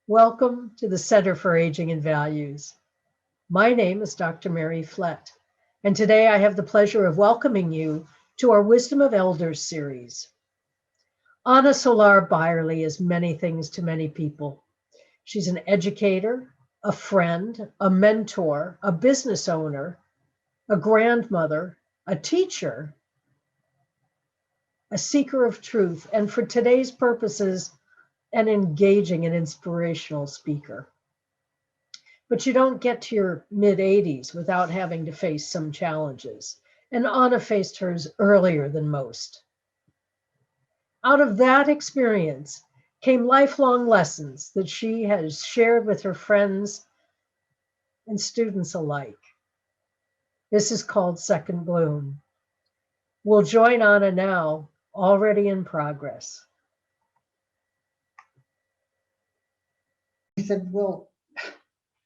Welcome to the Center for Aging and Values. My name is Dr. Mary Flett, and today I have the pleasure of welcoming you to our Wisdom of Elders series. Anna Solar Byerly is many things to many people. She's an educator, a friend, a mentor, a business owner, a grandmother, a teacher, a seeker of truth, and for today's purposes, an engaging and inspirational speaker. But you don't get to your mid-80s without having to face some challenges. And Anna faced hers earlier than most. Out of that experience came lifelong lessons that she has shared with her friends and students alike. This is called Second Bloom. We'll join Anna now, already in progress. He said, well,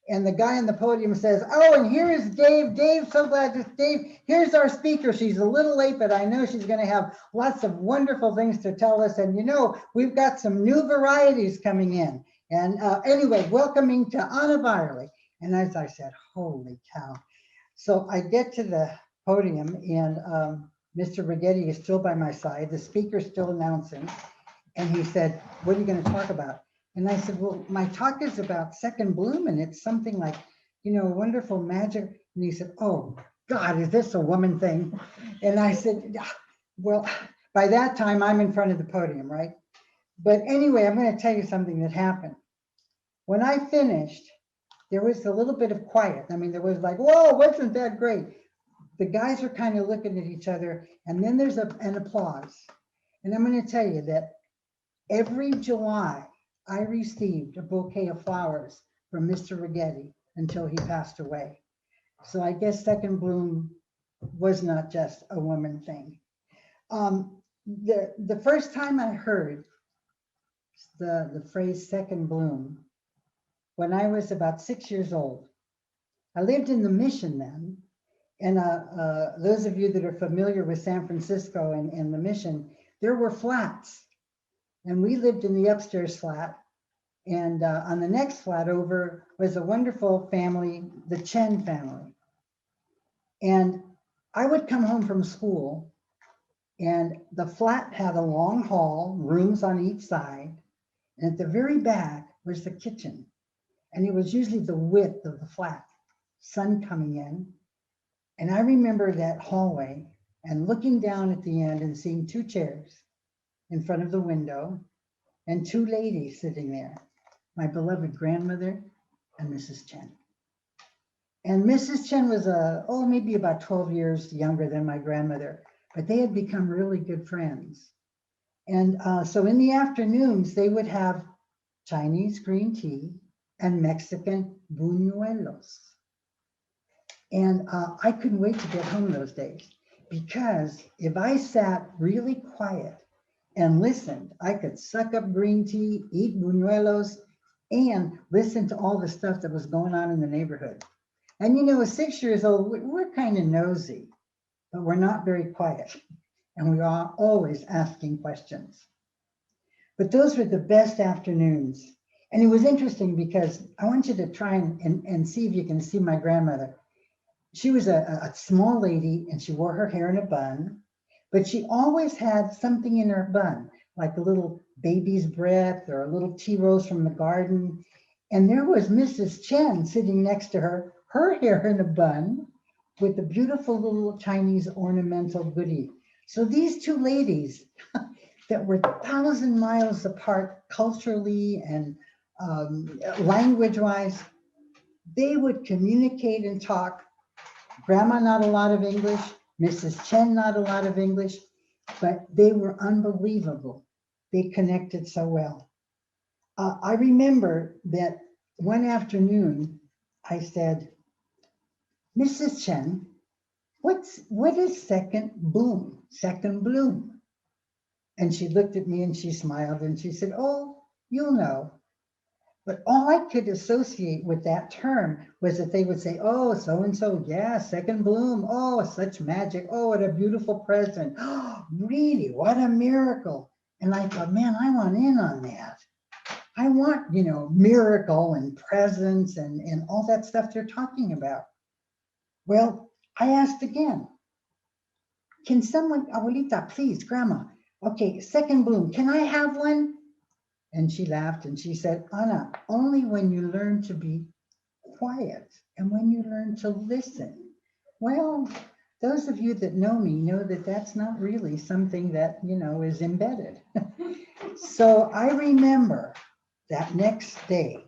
and the guy on the podium says, oh, and here is Dave. Dave, so glad to Dave. Here's our speaker. She's a little late, but I know she's going to have lots of wonderful things to tell us. And we've got some new varieties coming in. And anyway, welcoming to Anna Byerly. And as I said, holy cow. So I get to the podium and Mr. Rigetti is still by my side. The speaker's still announcing. And he said, what are you going to talk about? And I said, well, my talk is about Second Bloom, and it's something like, wonderful magic. And he said, oh, God, is this a woman thing? And I said, well, by that time, I'm in front of the podium, right? But anyway, I'm going to tell you something that happened. When I finished, there was a little bit of quiet. I mean, there was like, whoa, wasn't that great? The guys are kind of looking at each other, and then there's an applause. And I'm going to tell you that every July, I received a bouquet of flowers from Mr. Rigetti until he passed away. So I guess Second Bloom was not just a woman thing. The first time I heard the phrase Second Bloom, when I was about 6 years old. I lived in the Mission then. And those of you that are familiar with San Francisco and the Mission, there were flats. And we lived in the upstairs flat. And on the next flat over was a wonderful family, the Chen family. And I would come home from school, and the flat had a long hall, rooms on each side. And at the very back was the kitchen. And it was usually the width of the flat, sun coming in. And I remember that hallway and looking down at the end and seeing two chairs in front of the window and two ladies sitting there. My beloved grandmother and Mrs. Chen. And Mrs. Chen was maybe about 12 years younger than my grandmother, but they had become really good friends. And so in the afternoons, they would have Chinese green tea and Mexican buñuelos. And I couldn't wait to get home those days, because if I sat really quiet and listened, I could suck up green tea, eat buñuelos, and listen to all the stuff that was going on in the neighborhood. And at 6 years old, we're kind of nosy, but we're not very quiet. And we are always asking questions. But those were the best afternoons. And it was interesting because I want you to try and see if you can see my grandmother. She was a small lady, and she wore her hair in a bun, but she always had something in her bun, like a little baby's breath or a little tea rose from the garden. And there was Mrs. Chen sitting next to her, her hair in a bun, with a beautiful little Chinese ornamental goodie. So these two ladies that were 1,000 miles apart culturally and language-wise, they would communicate and talk. Grandma, not a lot of English. Mrs. Chen, not a lot of English, but they were unbelievable. They connected so well. I remember that one afternoon, I said, Mrs. Chen, what is second bloom? Second bloom. And she looked at me and she smiled and she said, oh, you'll know. But all I could associate with that term was that they would say, oh, so-and-so, yeah, second bloom. Oh, such magic. Oh, what a beautiful present. Oh, really, what a miracle. And I thought, man, I want in on that. I want, miracle and presence and all that stuff they're talking about. Well, I asked again, can someone, abuelita, please, grandma, okay, second bloom, can I have one? And she laughed and she said, Anna, only when you learn to be quiet and when you learn to listen. Well, those of you that know me know that that's not really something that, is embedded. So I remember that next day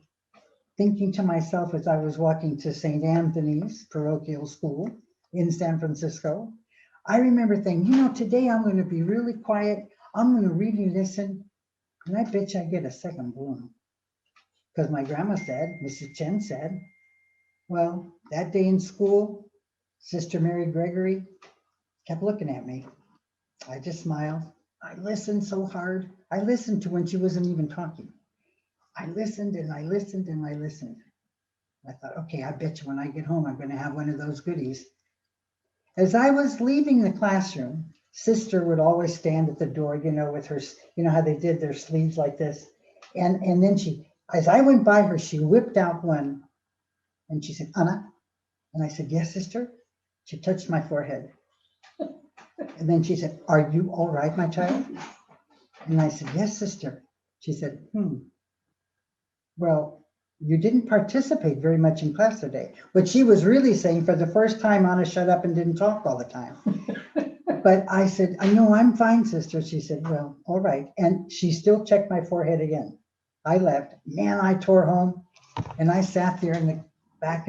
thinking to myself as I was walking to St. Anthony's parochial school in San Francisco, I remember thinking, today I'm going to be really quiet. I'm going to really listen. And I bet you I get a second bloom. Because my grandma said, Mrs. Chen said, well, that day in school, Sister Mary Gregory kept looking at me. I just smiled. I listened so hard. I listened to when she wasn't even talking. I listened and I listened and I listened. I thought, okay, I bet you when I get home, I'm going to have one of those goodies. As I was leaving the classroom, Sister would always stand at the door, with her, how they did their sleeves like this. And then as I went by her, she whipped out one and she said, Anna. And I said, yes, Sister. She touched my forehead. And then she said, are you all right, my child? And I said, yes, Sister. She said, well, you didn't participate very much in class today. What she was really saying, for the first time, Anna shut up and didn't talk all the time. But I said, I know I'm fine, Sister. She said, well, all right. And she still checked my forehead again. I left. Man, I tore home. And I sat there in the back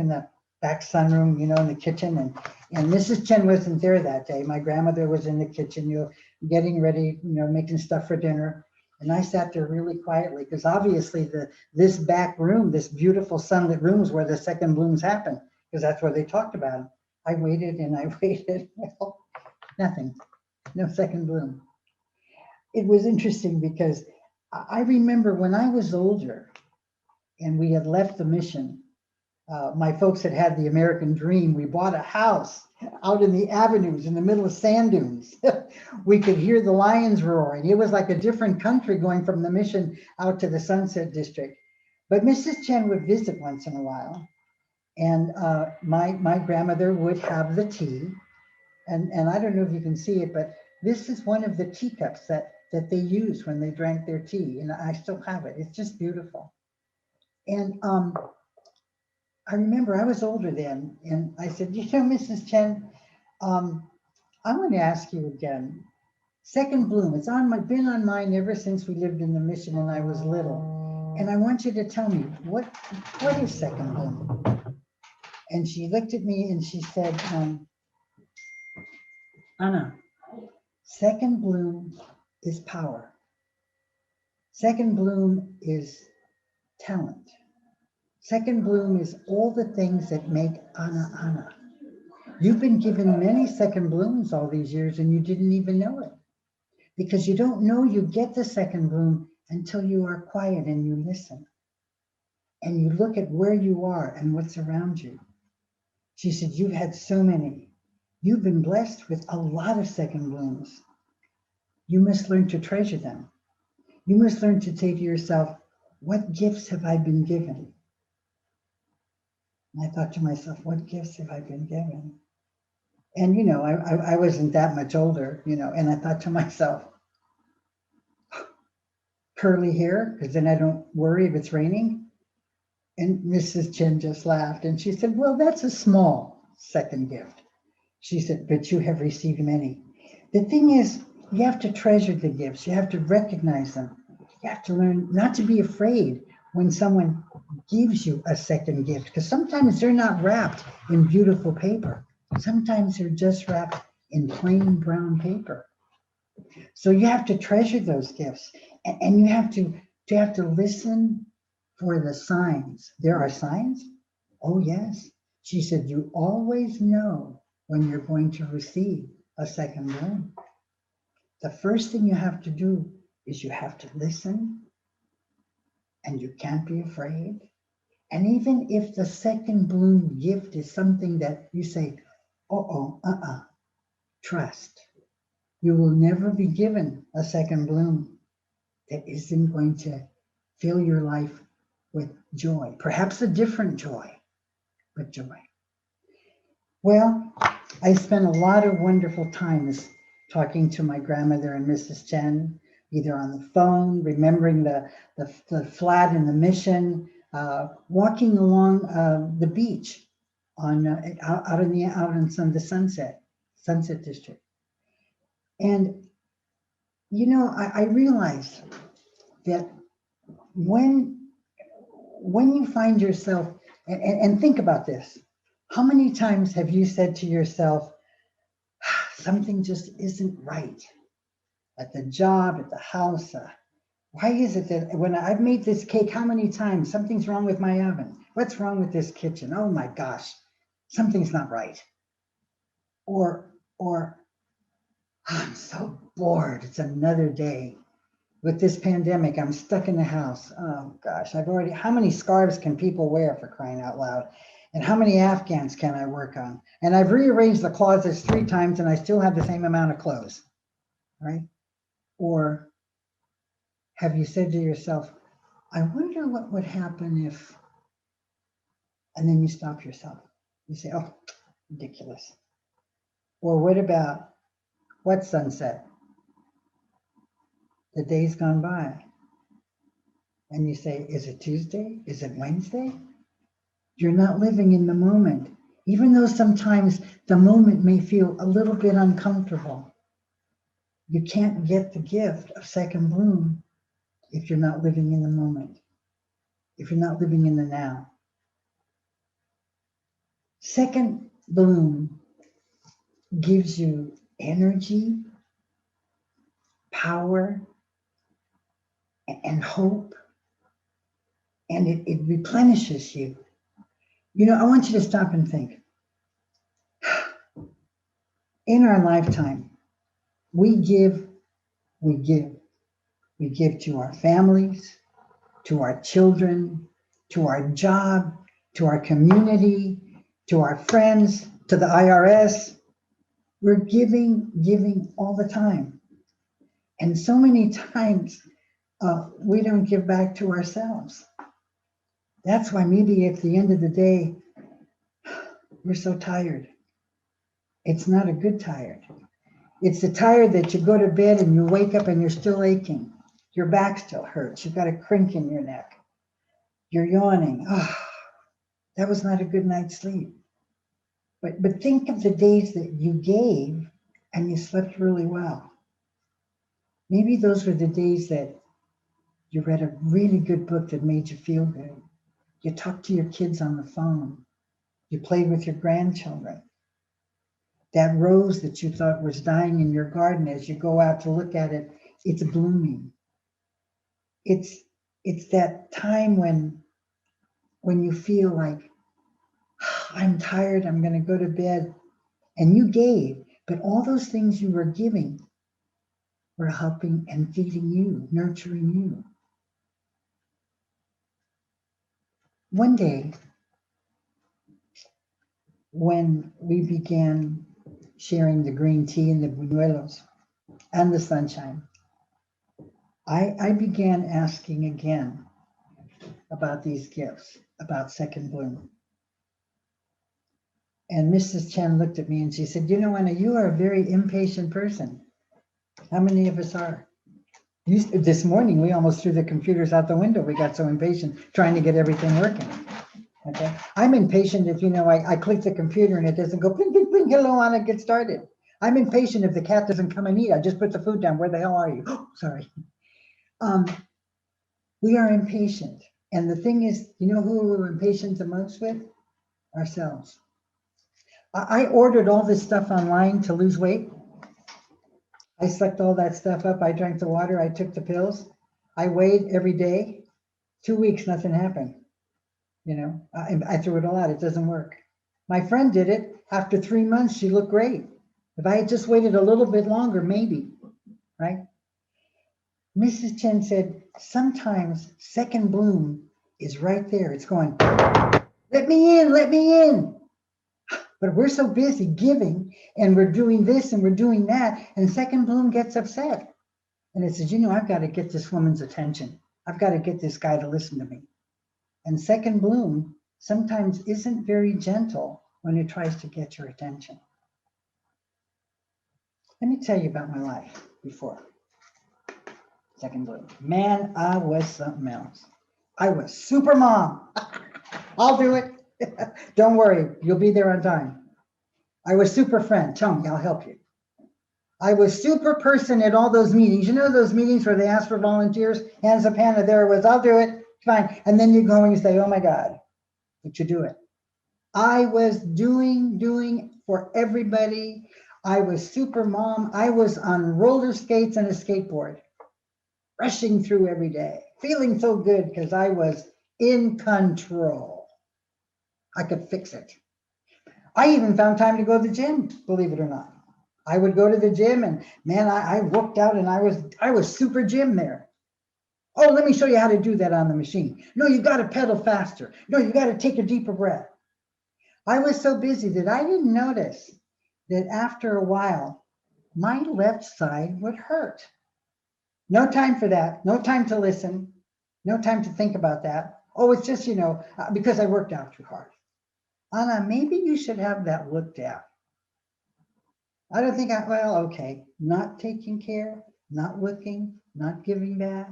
sunroom, in the kitchen. And Mrs. Chen wasn't there that day. My grandmother was in the kitchen, getting ready, making stuff for dinner. And I sat there really quietly because obviously this back room, this beautiful sunlit room is where the second blooms happen because that's where they talked about them. I waited and I waited. Well, nothing, no second bloom. It was interesting because I remember when I was older and we had left the mission, my folks had the American dream. We bought a house out in the avenues in the middle of sand dunes. We could hear the lions roaring. It was like a different country going from the mission out to the Sunset District. But Mrs. Chen would visit once in a while. And my grandmother would have the tea. And I don't know if you can see it, but this is one of the teacups that they used when they drank their tea. And I still have it. It's just beautiful. And I remember I was older then, and I said, Mrs. Chen, I'm going to ask you again. Second bloom, it's been on mine ever since we lived in the mission and I was little. And I want you to tell me, what is second bloom? And she looked at me and she said, Anna, second bloom is power. Second bloom is talent. Second bloom is all the things that make Anna, Anna. You've been given many second blooms all these years and you didn't even know it because you don't know you get the second bloom until you are quiet and you listen and you look at where you are and what's around you. She said, you've had so many. You've been blessed with a lot of second blooms. You must learn to treasure them. You must learn to say to yourself, what gifts have I been given? And I thought to myself, what gifts have I been given? And, I wasn't that much older, and I thought to myself, curly hair, because then I don't worry if it's raining. And Mrs. Chen just laughed and she said, well, that's a small second gift. She said, but you have received many. The thing is, you have to treasure the gifts. You have to recognize them. You have to learn not to be afraid when someone gives you a second gift, because sometimes they're not wrapped in beautiful paper. Sometimes they're just wrapped in plain brown paper. So you have to treasure those gifts, and you have to listen for the signs. There are signs? Oh, yes. She said, you always know when you're going to receive a second bloom. The first thing you have to do is you have to listen, and you can't be afraid. And even if the second bloom gift is something that you say, trust. You will never be given a second bloom that isn't going to Fill your life with joy, perhaps a different joy, but joy. Well, I spent a lot of wonderful times talking to my grandmother and Mrs. Chen, either on the phone, remembering the flat and the mission, walking along the beach on out in the Sunset District. And I realized that when you find yourself, and think about this, how many times have you said to yourself, something just isn't right at the job, at the house? Why is it that when I've made this cake, how many times something's wrong with my oven? What's wrong with this kitchen? Oh my gosh, something's not right. Or I'm so bored. It's another day. With this pandemic, I'm stuck in the house. Oh gosh, how many scarves can people wear, for crying out loud? And how many Afghans can I work on? And I've rearranged the closets 3 times and I still have the same amount of clothes, right? Or have you said to yourself, I wonder what would happen if, and then you stop yourself. You say, oh, ridiculous. Or what about, what sunset? The day's gone by. And you say, is it Tuesday? Is it Wednesday? You're not living in the moment, even though sometimes the moment may feel a little bit uncomfortable. You can't get the gift of second bloom if you're not living in the moment, if you're not living in the now. Second bloom gives you energy, power, and hope, and it replenishes you. I want you to stop and think. In our lifetime, we give to our families, to our children, to our job, to our community, to our friends, to the IRS. We're giving all the time. And so many times we don't give back to ourselves. That's why maybe at the end of the day, we're so tired. It's not a good tired. It's the tired that you go to bed and you wake up and you're still aching. Your back still hurts. You've got a crink in your neck. You're yawning. Oh, that was not a good night's sleep. But think of the days that you gave and you slept really well. Maybe those were the days that you read a really good book that made you feel good. You talked to your kids on the phone. You played with your grandchildren. That rose that you thought was dying in your garden, as you go out to look at it, it's blooming. It's that time when you feel like, I'm tired, I'm going to go to bed. And you gave, but all those things you were giving were helping and feeding you, nurturing you. One day, when we began sharing the green tea and the buñuelos and the sunshine, I began asking again about these gifts, about second bloom. And Mrs. Chen looked at me and she said, Anna, you are a very impatient person. How many of us are? This morning, we almost threw the computers out the window. We got so impatient trying to get everything working. Okay, I'm impatient if I click the computer and it doesn't go ping, ping, ping, hello, Anna, get started. I'm impatient if the cat doesn't come and eat. I just put the food down. Where the hell are you? Oh, sorry. We are impatient. And the thing is, who we're impatient the most with? Ourselves. I ordered all this stuff online to lose weight. I sucked all that stuff up. I drank the water. I took the pills. I weighed every day. 2 weeks, nothing happened. I threw it all out. It doesn't work. My friend did it. After 3 months, she looked great. If I had just waited a little bit longer, maybe, right? Mrs. Chen said, sometimes second bloom is right there. It's going, let me in, let me in. But we're so busy giving and we're doing this and we're doing that. And second bloom gets upset. And it says, I've got to get this woman's attention. I've got to get this guy to listen to me. And second bloom sometimes isn't very gentle when it tries to get your attention. Let me tell you about my life before second bloom. Man, I was something else. I was super mom. I'll do it. Don't worry, you'll be there on time. I was super friend. Tell me, I'll help you. I was super person at all those meetings. You know those meetings where they ask for volunteers? Hands up, Hannah, there it was. I'll do it. Fine. And then you go and you say, oh my God, but you do it. I was doing for everybody. I was super mom. I was on roller skates and a skateboard, rushing through every day, feeling so good because I was in control. I could fix it. I even found time to go to the gym, believe it or not. I would go to the gym and man, I worked out and I was super gym there. Oh, let me show you how to do that on the machine. No, you got to pedal faster. No, you got to take a deeper breath. I was so busy that I didn't notice that after a while, my left side would hurt. No time for that. No time to listen. No time to think about that. Oh, it's just, because I worked out too hard. Anna, maybe you should have that looked at. I don't think okay. Not taking care, not looking, not giving back.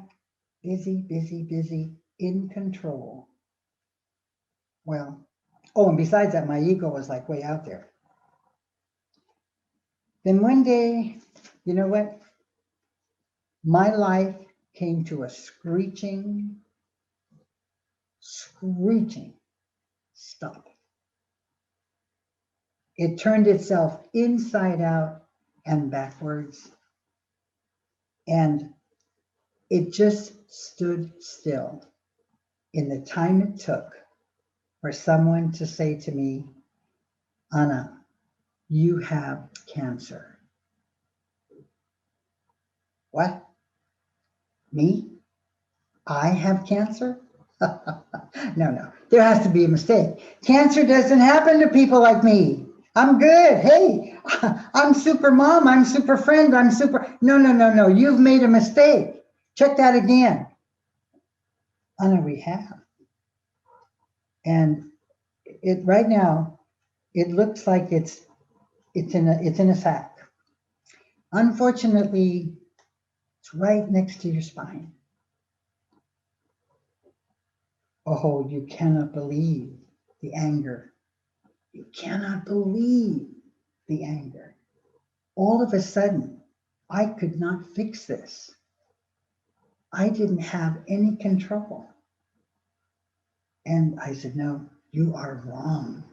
Busy, busy, busy, in control. Well, oh, and besides that, my ego was like way out there. Then one day, you know what? My life came to a screeching stop. It turned itself inside out and backwards. And it just stood still in the time it took for someone to say to me, Anna, you have cancer. What? Me? I have cancer? No, there has to be a mistake. Cancer doesn't happen to people like me. I'm good. Hey, I'm super mom. I'm super friend. I'm super. No. You've made a mistake. Check that again. Anna, we have. And it right now, it looks like it's in a sack. Unfortunately, it's right next to your spine. Oh, you cannot believe the anger. You cannot believe the anger. All of a sudden, I could not fix this. I didn't have any control. And I said, no, you are wrong.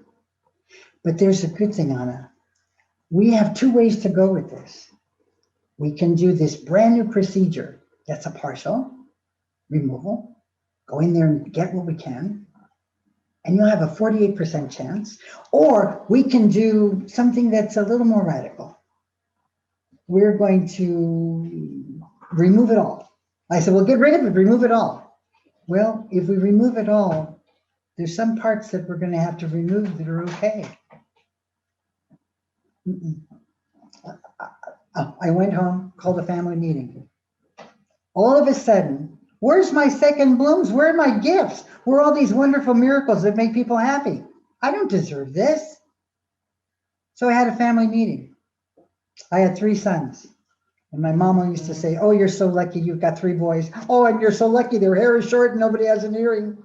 But there's a good thing, Anna. We have two ways to go with this. We can do this brand new procedure that's a partial removal. Go in there and get what we can. And you'll have a 48% chance. Or we can do something that's a little more radical. We're going to remove it all. I said, well, get rid of it, remove it all. Well, if we remove it all, there's some parts that we're going to have to remove that are okay. I went home, called a family meeting. All of a sudden, where's my second blooms? Where are my gifts? Where are all these wonderful miracles that make people happy? I don't deserve this. So I had a family meeting. I had 3 sons. And my mama used to say, oh, you're so lucky you've got 3 boys. Oh, and you're so lucky their hair is short and nobody has an earring.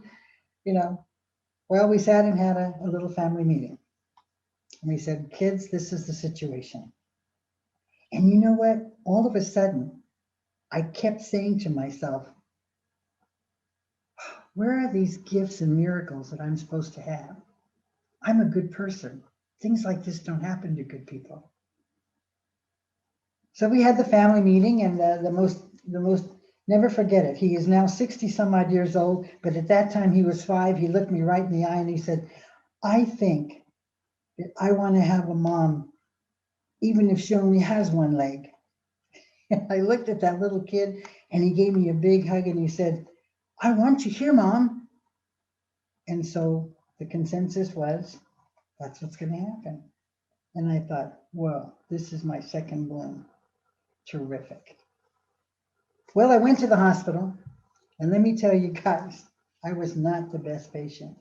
Well, we sat and had a little family meeting. And we said, kids, this is the situation. And you know what? All of a sudden, I kept saying to myself, where are these gifts and miracles that I'm supposed to have? I'm a good person. Things like this don't happen to good people. So we had the family meeting, and the most, never forget it. He is now 60 some odd years old, but at that time he was 5. He looked me right in the eye and he said, I think that I want to have a mom, even if she only has 1 leg. And I looked at that little kid and he gave me a big hug and he said, I want you here, Mom. And so the consensus was, that's what's going to happen. And I thought, well, this is my second bloom. Terrific. Well, I went to the hospital And let me tell you guys, I was not the best patient.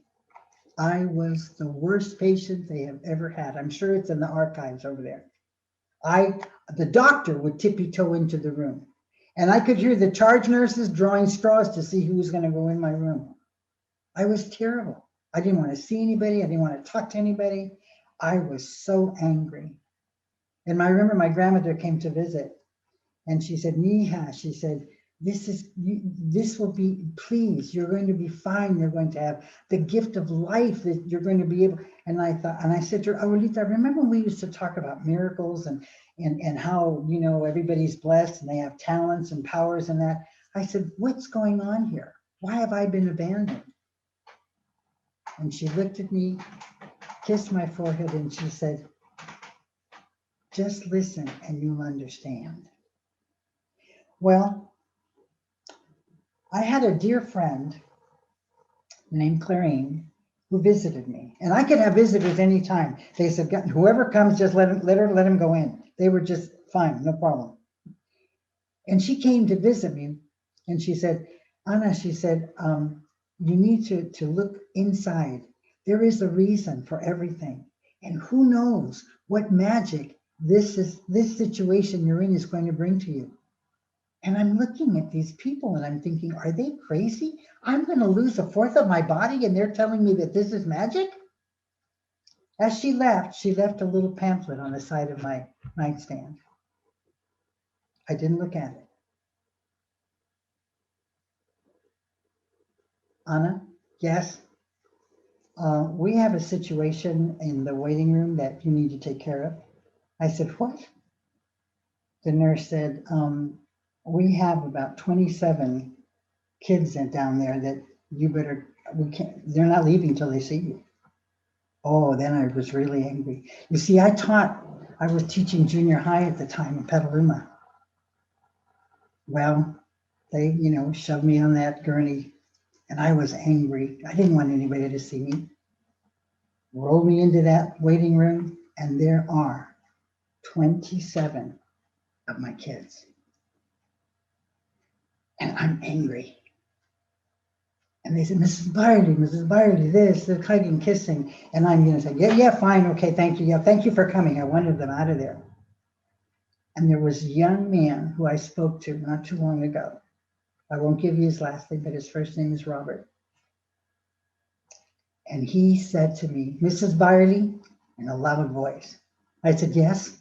I was the worst patient they have ever had. I'm sure it's in the archives over there. The doctor would tippy toe into the room, and I could hear the charge nurses drawing straws to see who was going to go in my room. I was terrible. I didn't want to see anybody. I didn't want to talk to anybody. I was so angry. And I remember my grandmother came to visit, and she said, Mija, she said, this will be, please, you're going to be fine. You're going to have the gift of life that you're going to be able. And I thought, and I said to her, Abuelita, remember we used to talk about miracles and how, you know, everybody's blessed and they have talents and powers and that. I said, what's going on here? Why have I been abandoned? And she looked at me, kissed my forehead, and she said, just listen and you'll understand. Well, I had a dear friend named Clarine who visited me, and I could have visitors anytime. They said, whoever comes, just let him go in. They were just fine, no problem. And she came to visit me, and she said, Anna, she said, you need to look inside. There is a reason for everything, and who knows what magic this situation you're in is going to bring to you. And I'm looking at these people and I'm thinking, are they crazy? I'm going to lose a fourth of my body and they're telling me that this is magic? As she left a little pamphlet on the side of my nightstand. I didn't look at it. Anna, yes, we have a situation in the waiting room that you need to take care of. I said, what? The nurse said, we have about 27 kids down there that you better, they're not leaving till they see you. Oh, then I was really angry. You see, I was teaching junior high at the time in Petaluma. Well, they, you know, shoved me on that gurney and I was angry. I didn't want anybody to see me. Rolled me into that waiting room and there are 27 of my kids. And I'm angry. And they said, Mrs. Byerly, this, they're hugging, kissing. And I'm going to say, yeah, fine, okay, thank you. Yeah, thank you for coming. I wanted them out of there. And there was a young man who I spoke to not too long ago. I won't give you his last name, but his first name is Robert. And he said to me, Mrs. Byerly, in a loud voice. I said, yes,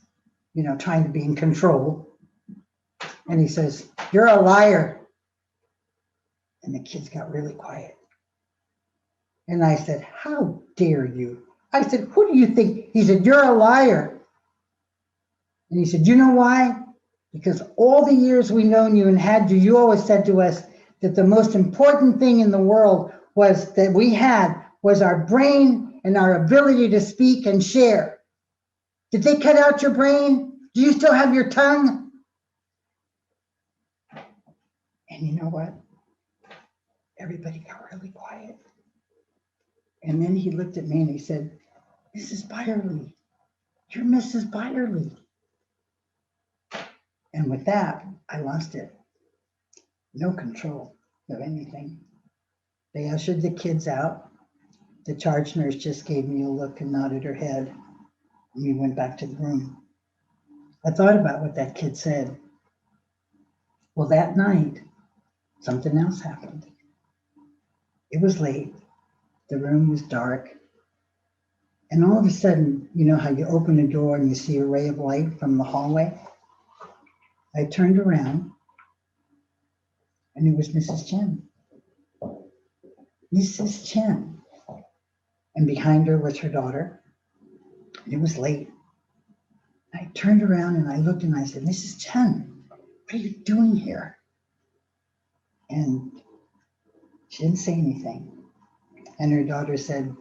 you know, trying to be in control. And he says, you're a liar. And the kids got really quiet. And I said, how dare you? I said, who do you think? He said, you're a liar. And he said, you know why? Because all the years we've known you and had you, you always said to us that the most important thing in the world was that we had was our brain and our ability to speak and share. Did they cut out your brain? Do you still have your tongue? And you know what? Everybody got really quiet. And then he looked at me and he said, Mrs. Byerly, you're Mrs. Byerly. And with that, I lost it. No control of anything. They ushered the kids out. The charge nurse just gave me a look and nodded her head. And we went back to the room. I thought about what that kid said. Well, that night, something else happened. It was late. The room was dark. And all of a sudden, you know how you open a door and you see a ray of light from the hallway? I turned around and it was Mrs. Chen. Mrs. Chen. And behind her was her daughter. And it was late. I turned around and I looked and I said, Mrs. Chen, what are you doing here? And she didn't say anything. And her daughter said,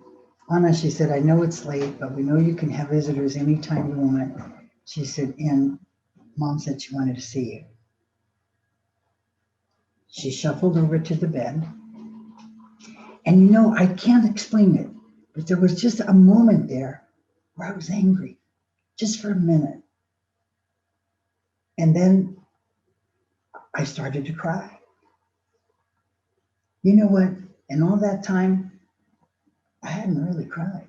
Anna, she said, I know it's late, but we know you can have visitors anytime you want. She said, and Mom said she wanted to see you. She shuffled over to the bed. And you know, I can't explain it, but there was just a moment there where I was angry, just for a minute. And then I started to cry. You know what? In all that time, I hadn't really cried.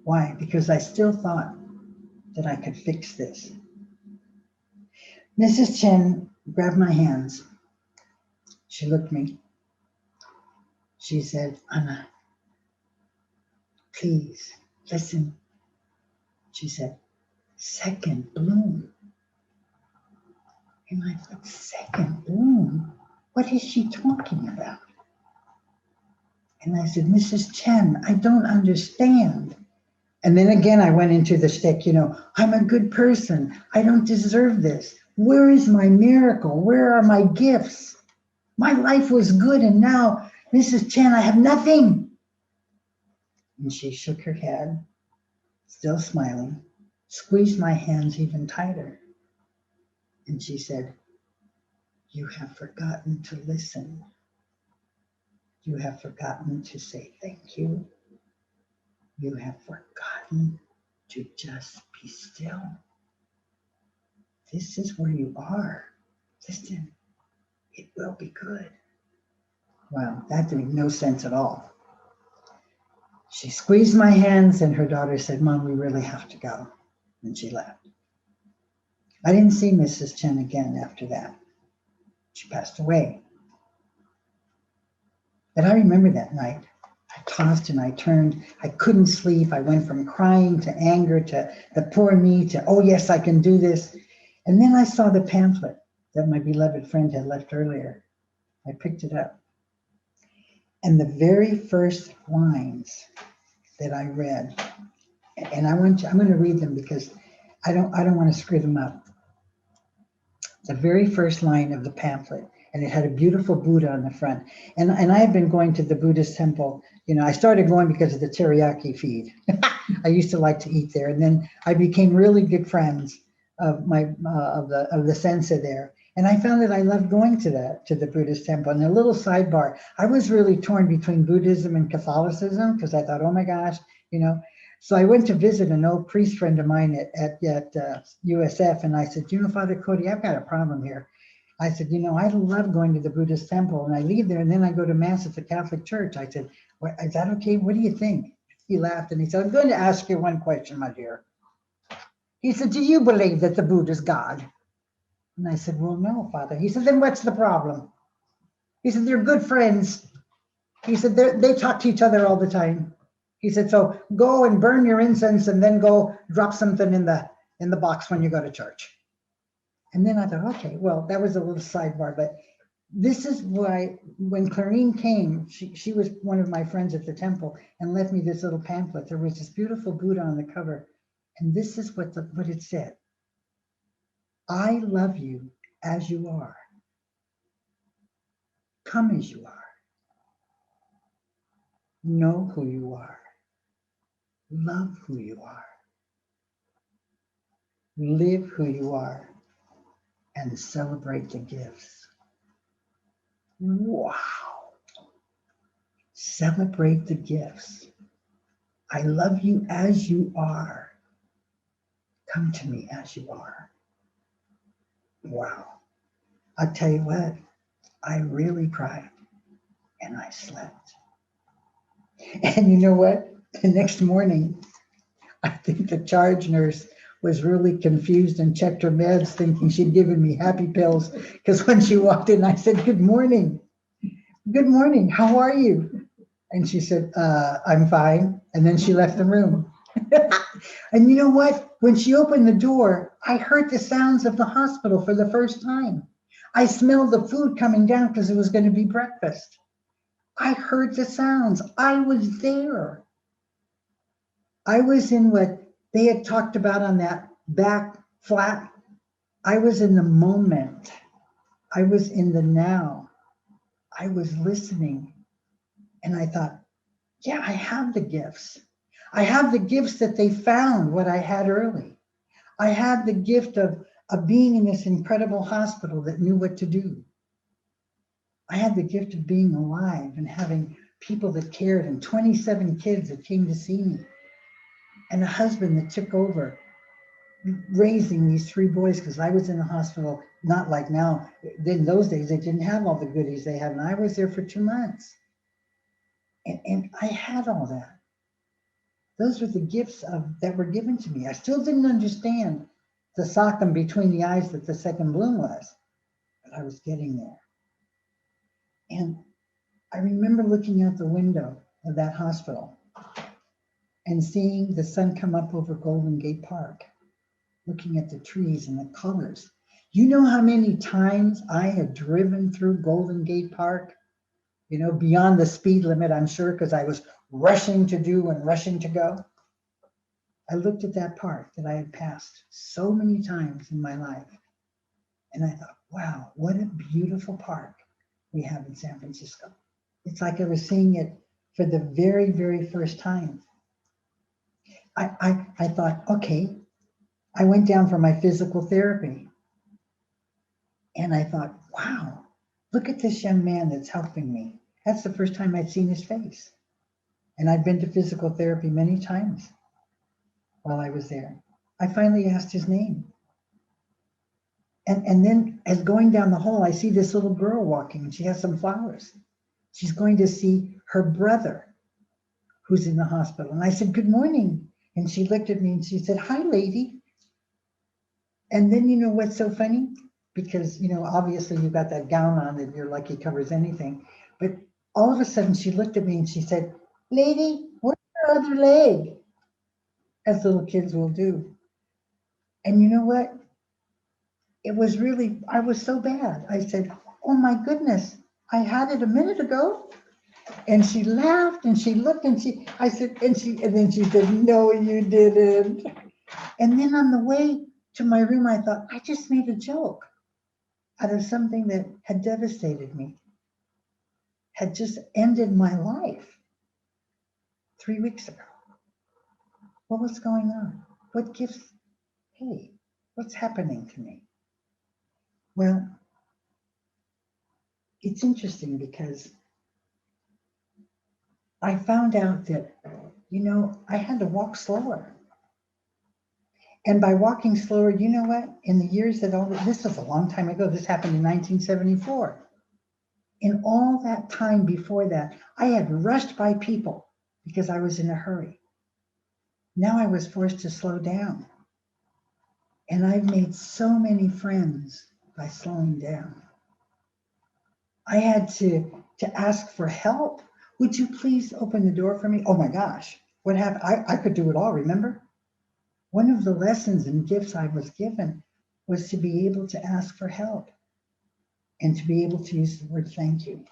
Why? Because I still thought that I could fix this. Mrs. Chen grabbed my hands. She looked at me. She said, Anna, please listen. She said, second bloom. And I thought, second bloom? What is she talking about? And I said, Mrs. Chen, I don't understand. And then again, I went into the shtick, I'm a good person. I don't deserve this. Where is my miracle? Where are my gifts? My life was good, and now, Mrs. Chen, I have nothing. And she shook her head, still smiling, squeezed my hands even tighter. And she said, you have forgotten to listen. You have forgotten to say thank you. You have forgotten to just be still. This is where you are. Listen, it will be good. Well, that made no sense at all. She squeezed my hands and her daughter said, Mom, we really have to go. And she left. I didn't see Mrs. Chen again after that. She passed away. But I remember that night. I tossed and I turned. I couldn't sleep. I went from crying to anger to the poor me to, oh yes, I can do this. And then I saw the pamphlet that my beloved friend had left earlier. I picked it up. And the very first lines that I read, and I'm going to read them because I don't want to screw them up. The very first line of the pamphlet, and it had a beautiful Buddha on the front. And I have been going to the Buddhist temple. I started going because of the teriyaki feed. I used to like to eat there, and then I became really good friends of the sensei there. And I found that I loved going to the Buddhist temple. And a little sidebar, I was really torn between Buddhism and Catholicism because I thought, oh my gosh, So I went to visit an old priest friend of mine at USF, and I said, Father Cody, I've got a problem here. I said, I love going to the Buddhist temple, and I leave there, and then I go to Mass at the Catholic Church. I said, is that okay? What do you think? He laughed, and he said, I'm going to ask you one question, my dear. He said, do you believe that the Buddha's God? And I said, well, no, Father. He said, then what's the problem? He said, they're good friends. He said, they talk to each other all the time. He said, so go and burn your incense and then go drop something in the box when you go to church. And then I thought, okay, well, that was a little sidebar, but this is why when Clarine came, she was one of my friends at the temple and left me this little pamphlet. There was this beautiful Buddha on the cover. And this is what it said. I love you as you are. Come as you are. Know who you are. Love who you are. Live who you are. And celebrate the gifts. Wow. Celebrate the gifts. I love you as you are. Come to me as you are. Wow. I'll tell you what, I really cried and I slept. And you know what? The next morning, I think the charge nurse was really confused and checked her meds thinking she'd given me happy pills. Because when she walked in, I said, good morning. Good morning. How are you? And she said, I'm fine. And then she left the room. And you know what? When she opened the door, I heard the sounds of the hospital for the first time. I smelled the food coming down because it was going to be breakfast. I heard the sounds. I was there. I was in what they had talked about on that back flat. I was in the moment. I was in the now. I was listening. And I thought, yeah, I have the gifts. I have the gifts that they found what I had early. I had the gift of being in this incredible hospital that knew what to do. I had the gift of being alive and having people that cared and 27 kids that came to see me and a husband that took over raising these 3 boys, because I was in the hospital, not like now. In those days, they didn't have all the goodies they have, and I was there for 2 months. And I had all that. Those were the gifts that were given to me. I still didn't understand the sock between the eyes that the second bloom was, but I was getting there. And I remember looking out the window of that hospital and seeing the sun come up over Golden Gate Park, looking at the trees and the colors. You know how many times I had driven through Golden Gate Park, you know, beyond the speed limit, I'm sure, because I was rushing to do and rushing to go. I looked at that park that I had passed so many times in my life, and I thought, wow, what a beautiful park we have in San Francisco. It's like I was seeing it for the very, very first time. I thought, okay, I went down for my physical therapy, and I thought, wow, look at this young man that's helping me. That's the first time I'd seen his face. And I'd been to physical therapy many times while I was there. I finally asked his name. And then as going down the hall, I see this little girl walking, and she has some flowers. She's going to see her brother, who's in the hospital. And I said, good morning. And she looked at me and she said, hi, lady. And then you know what's so funny? Because, you know, obviously you got that gown on and you're lucky covers anything. But all of a sudden she looked at me and she said, lady, where's your other leg? As little kids will do. And you know what? It was really, I was so bad. I said, oh my goodness, I had it a minute ago. And she laughed and she looked and I said, and then she said, no, you didn't. And then on the way to my room, I thought, I just made a joke out of something that had devastated me, had just ended my life 3 weeks ago. What was going on? What gifts? Hey, what's happening to me? Well, it's interesting because I found out that, you know, I had to walk slower. And by walking slower, you know what? In the years that this was a long time ago, this happened in 1974. In all that time before that, I had rushed by people because I was in a hurry. Now I was forced to slow down. And I've made so many friends by slowing down. I had to ask for help. Would you please open the door for me? Oh my gosh, what happened? I could do it all, remember? One of the lessons and gifts I was given was to be able to ask for help and to be able to use the word thank you.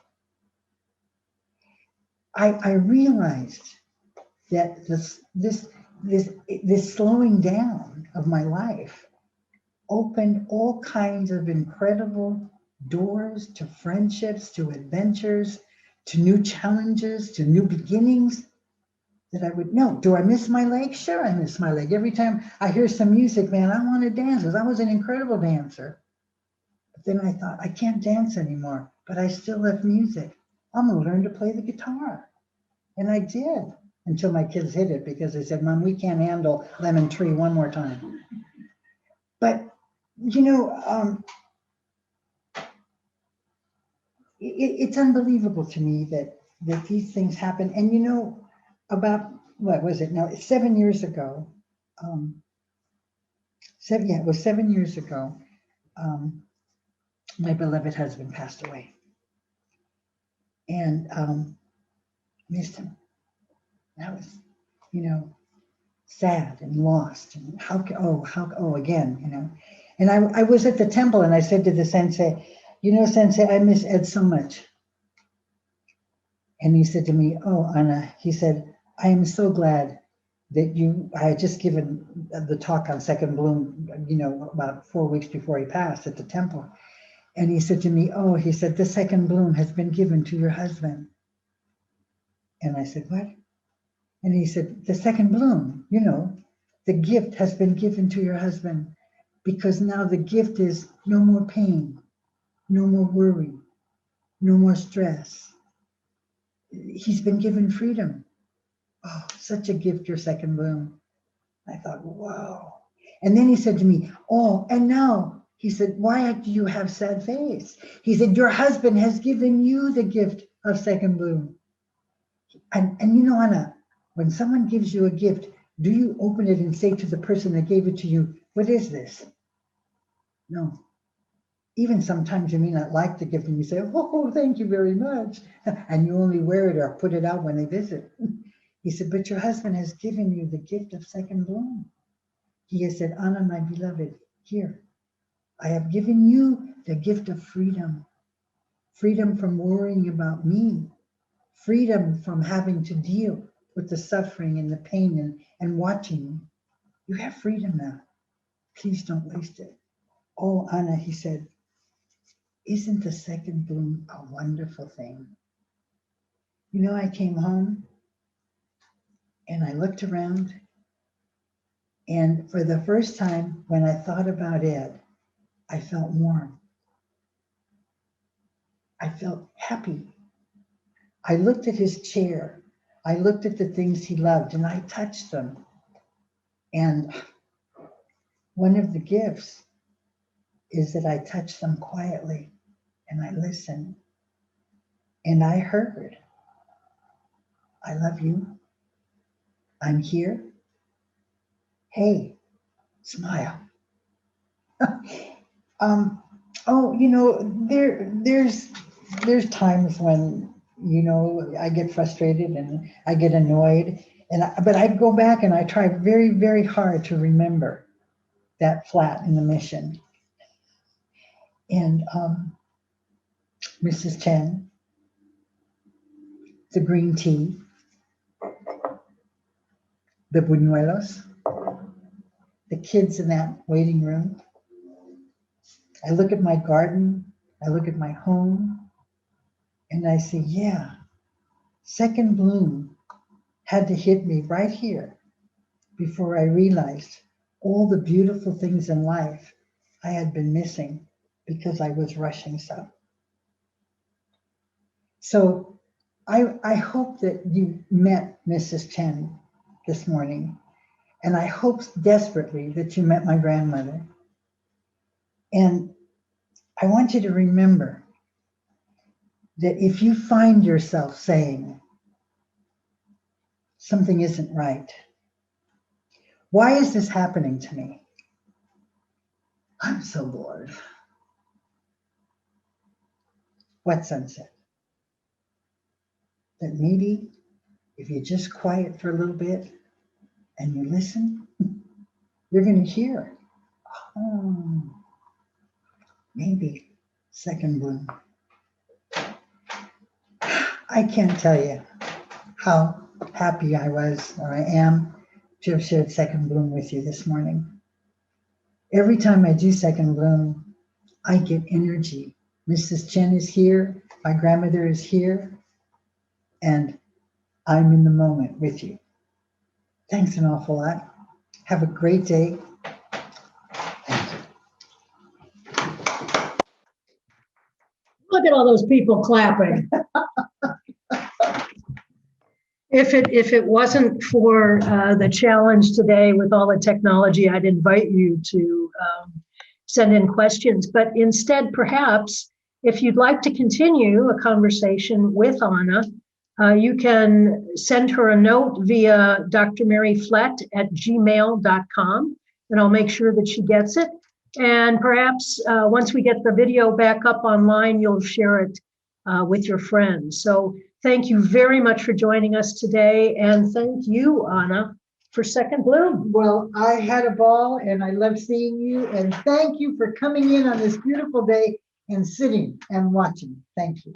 I realized that this slowing down of my life opened all kinds of incredible doors to friendships, to adventures, to new challenges, to new beginnings that I would know. Do I miss my leg? Sure, I miss my leg. Every time I hear some music, man, I want to dance because I was an incredible dancer. But then I thought, I can't dance anymore, but I still have music. I'm going to learn to play the guitar. And I did until my kids hit it because they said, Mom, we can't handle Lemon Tree one more time. But, you know, it's unbelievable to me that these things happen. And, you know, about, what was it? Now, 7 years ago, it was 7 years ago, my beloved husband passed away. And missed him. I was, you know, sad and lost. And again, you know. And I was at the temple and I said to the sensei, you know, sensei, I miss Ed so much. And he said to me, oh, Anna, he said, I am so glad that I had just given the talk on Second Bloom, you know, about 4 weeks before he passed at the temple. And he said to me, oh, he said, the second bloom has been given to your husband. And I said, what? And he said, the second bloom, you know, the gift has been given to your husband because now the gift is no more pain, no more worry, no more stress. He's been given freedom. Oh, such a gift, your second bloom. I thought, wow. And then he said to me, oh, and now, he said, why do you have sad face? He said, your husband has given you the gift of second bloom. And you know, Anna, when someone gives you a gift, do you open it and say to the person that gave it to you, what is this? No. Even sometimes you may not like the gift and you say, oh, thank you very much. And you only wear it or put it out when they visit. He said, but your husband has given you the gift of second bloom. He has said, Anna, my beloved, here, I have given you the gift of freedom. Freedom from worrying about me. Freedom from having to deal with the suffering and the pain and watching me. You have freedom now. Please don't waste it. Oh, Anna, he said, isn't the second bloom a wonderful thing? You know, I came home and I looked around, and for the first time, when I thought about Ed, I felt warm. I felt happy. I looked at his chair. I looked at the things he loved and I touched them. And one of the gifts is that I touched them quietly and I listened and I heard, I love you. I'm here. Hey, smile. Oh, you know, there's times when, you know, I get frustrated and I get annoyed, but I go back and I try very, very hard to remember that flat in the mission. And Mrs. Chen, the green tea, the buñuelos, the kids in that waiting room. I look at my garden, I look at my home, and I say, yeah, second bloom had to hit me right here before I realized all the beautiful things in life I had been missing because I was rushing so. So I hope that you met Mrs. Chen this morning, and I hope desperately that you met my grandmother. And I want you to remember that if you find yourself saying something isn't right, why is this happening to me? I'm so bored. What sunset? That maybe if you just quiet for a little bit and you listen, you're going to hear, oh, maybe second bloom. I can't tell you how happy I was, or I am, to have shared second bloom with you this morning. Every time I do second bloom, I get energy. Mrs. Chen is here, my grandmother is here, and I'm in the moment with you. Thanks an awful lot. Have a great day. Thank you. Look at all those people clapping. If it wasn't for the challenge today with all the technology, I'd invite you to send in questions. But instead, perhaps, if you'd like to continue a conversation with Anna, you can send her a note via drmaryflett@gmail.com, and I'll make sure that she gets it. And perhaps once we get the video back up online, you'll share it with your friends. So thank you very much for joining us today. And thank you, Anna, for Second Bloom. Well, I had a ball and I love seeing you. And thank you for coming in on this beautiful day and sitting and watching. Thank you.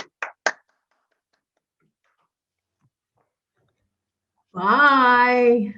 Bye.